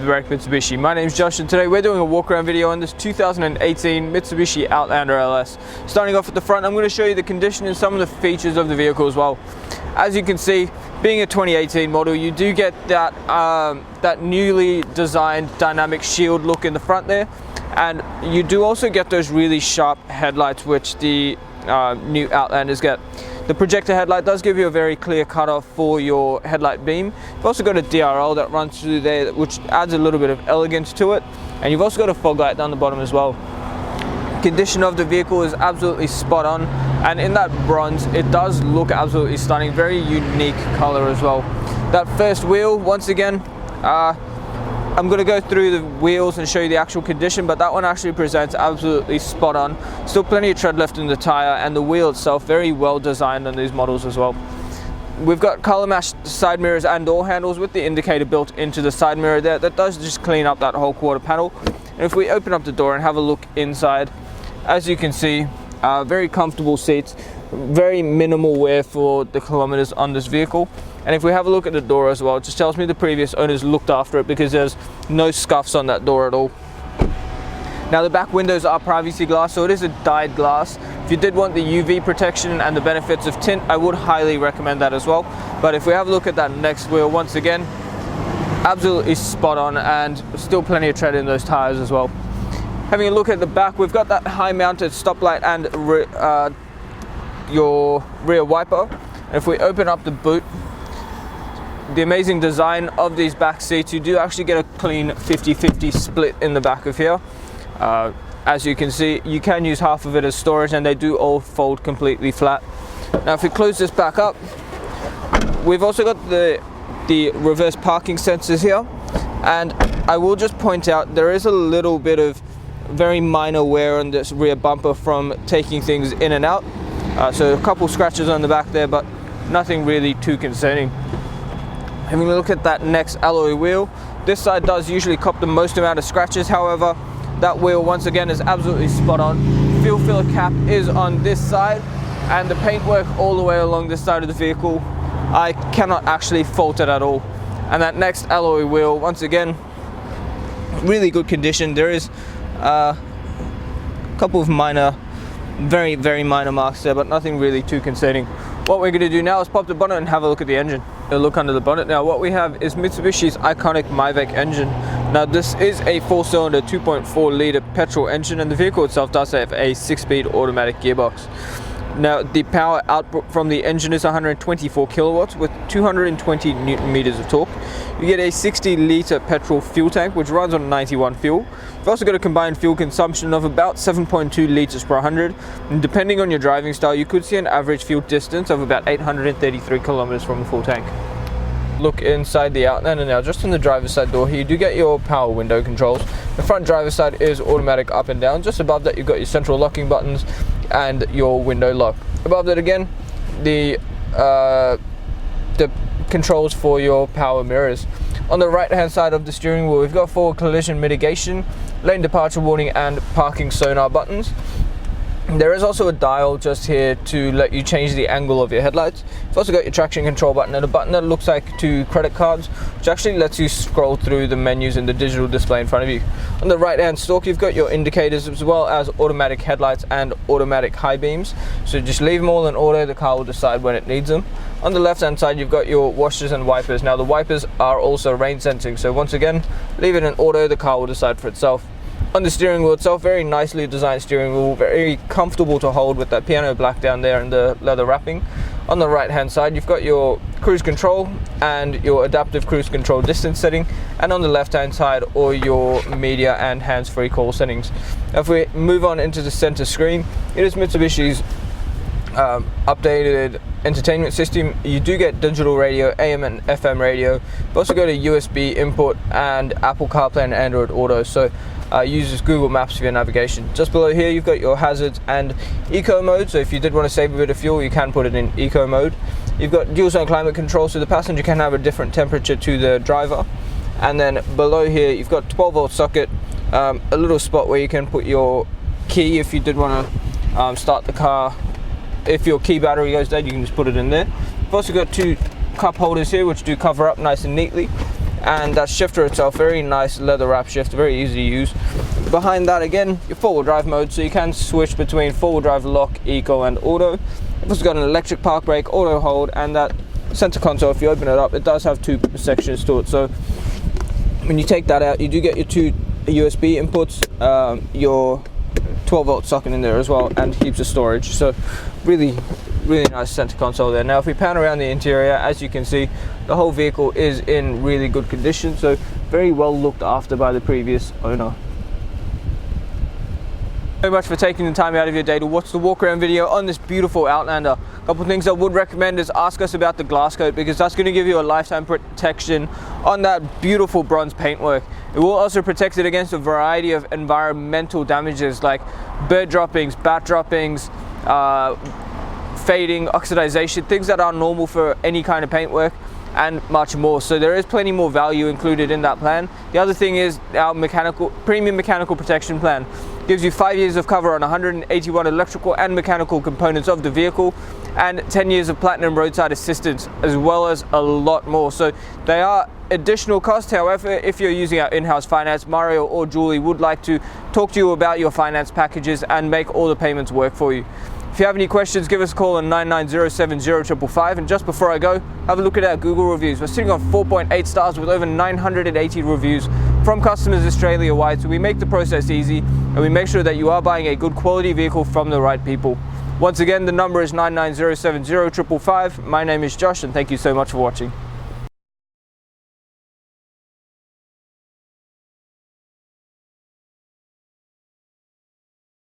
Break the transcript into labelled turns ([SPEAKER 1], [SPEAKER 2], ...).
[SPEAKER 1] Brake Mitsubishi. My name is Josh and today we're doing a walk around video on this 2018 Mitsubishi Outlander LS. Starting off at the front, I'm going to show you the condition and some of the features of the vehicle as well. As you can see, being a 2018 model, you do get that, that newly designed dynamic shield look in the front there, and you do also get those really sharp headlights which the new Outlanders get. The projector headlight does give you a very clear cutoff for your headlight beam. You've also got a DRL that runs through there, which adds a little bit of elegance to it. And you've also got a fog light down the bottom as well. Condition of the vehicle is absolutely spot on. And in that bronze, it does look absolutely stunning. Very unique color as well. That first wheel, once again, I'm going to go through the wheels and show you the actual condition, but that one actually presents absolutely spot on. Still plenty of tread left in the tire, and the wheel itself very well designed on these models as well. We've got color matched side mirrors and door handles with the indicator built into the side mirror there. That does just clean up that whole quarter panel. And if we open up the door and have a look inside, as you can see, very comfortable seats, very minimal wear for the kilometers on this vehicle. And if we have a look at the door as well, it just tells me the previous owners looked after it because there's no scuffs on that door at all. Now the back windows are privacy glass, so it is a dyed glass. If you did want the UV protection and the benefits of tint, I would highly recommend that as well. But if we have a look at that next wheel, once again, absolutely spot on, and still plenty of tread in those tires as well. Having a look at the back, we've got that high mounted stoplight and your rear wiper. And if we open up the boot, the amazing design of these back seats, you do actually get a clean 50-50 split in the back of here. As you can see, you can use half of it as storage, and they do all fold completely flat. Now if we close this back up, we've also got the reverse parking sensors here, and I will just point out there is a little bit of very minor wear on this rear bumper from taking things in and out. So a couple scratches on the back there, but nothing really too concerning. Having a look at that next alloy wheel, this side does usually cop the most amount of scratches. However, that wheel once again is absolutely spot on. Fuel filler cap is on this side, and the paintwork all the way along this side of the vehicle, I cannot actually fault it at all. And that next alloy wheel, once again, really good condition. There is a couple of minor, very minor marks there, but nothing really too concerning. What we're going to do now is pop the bonnet and have a look at the engine. A look under the bonnet. Now what we have is Mitsubishi's iconic Myvec engine. Now this is a 4-cylinder 2.4 litre petrol engine, and the vehicle itself does have a 6-speed automatic gearbox. Now the power output from the engine is 124 kilowatts with 220 Newton meters of torque. You get a 60 litre petrol fuel tank which runs on 91 fuel. You've also got a combined fuel consumption of about 7.2 litres per 100, and depending on your driving style you could see an average fuel distance of about 833 kilometers from the full tank. Look inside the Outlander now. Just on the driver's side door here you do get your power window controls. The front driver's side is automatic up and down. Just above that you've got your central locking buttons and your window lock. Above that again, the controls for your power mirrors. On the right hand side of the steering wheel we've got forward collision mitigation, lane departure warning and parking sonar buttons. There is also a dial just here to let you change the angle of your headlights. You've also got your traction control button and a button that looks like two credit cards, which actually lets you scroll through the menus in the digital display in front of you. On the right hand stalk you've got your indicators as well as automatic headlights and automatic high beams. So just leave them all in auto, the car will decide when it needs them. On the left hand side you've got your washers and wipers. Now the wipers are also rain sensing, so once again leave it in auto, the car will decide for itself. On the steering wheel itself, very nicely designed steering wheel, very comfortable to hold with that piano black down there and the leather wrapping. On the right hand side you've got your cruise control and your adaptive cruise control distance setting, and on the left hand side all your media and hands-free call settings. Now if we move on into the center screen, it is Mitsubishi's updated entertainment system. You do get digital radio, AM and FM radio. You've also got a USB input and Apple Carplay and Android Auto, so uses Google Maps for your navigation. Just below here you've got your hazards and eco mode, so if you did want to save a bit of fuel you can put it in eco mode. You've got dual zone climate control, so the passenger can have a different temperature to the driver. And then below here you've got 12-volt socket, a little spot where you can put your key if you did want to start the car. If your key battery goes dead you can just put it in there. You've also got two cup holders here which do cover up nice and neatly. and that shifter itself, very nice leather wrap shift, very easy to use. Behind that again, your four-wheel drive mode, so you can switch between four-wheel drive, lock, eco and auto. It's also got an electric park brake, auto hold, and that center console, if you open it up, it does have two sections to it. So when you take that out, you do get your two USB inputs, your 12 volt socket in there as well, and heaps of storage. So really nice center console there. Now if we pan around the interior, as you can see, the whole vehicle is in really good condition, so very well looked after by the previous owner. Very much for taking the time out of your day to watch the walk around video on this beautiful Outlander. A couple of things I would recommend is ask us about the glass coat, because that's going to give you a lifetime protection on that beautiful bronze paintwork. It will also protect it against a variety of environmental damages like bird droppings, bat droppings, fading, oxidization, things that are normal for any kind of paintwork, and much more. So there is plenty more value included in that plan. The other thing is our premium mechanical protection plan. Gives you 5 years of cover on 181 electrical and mechanical components of the vehicle, and 10 years of platinum roadside assistance, as well as a lot more. So they are additional costs. However, if you're using our in-house finance, Mario or Julie would like to talk to you about your finance packages and make all the payments work for you. If you have any questions, give us a call on 9907055. And just before I go, have a look at our Google reviews. We're sitting on 4.8 stars with over 980 reviews from customers Australia-wide. So we make the process easy, and we make sure that you are buying a good quality vehicle from the right people. Once again, the number is 9907055. My name is Josh, and thank you so much for watching.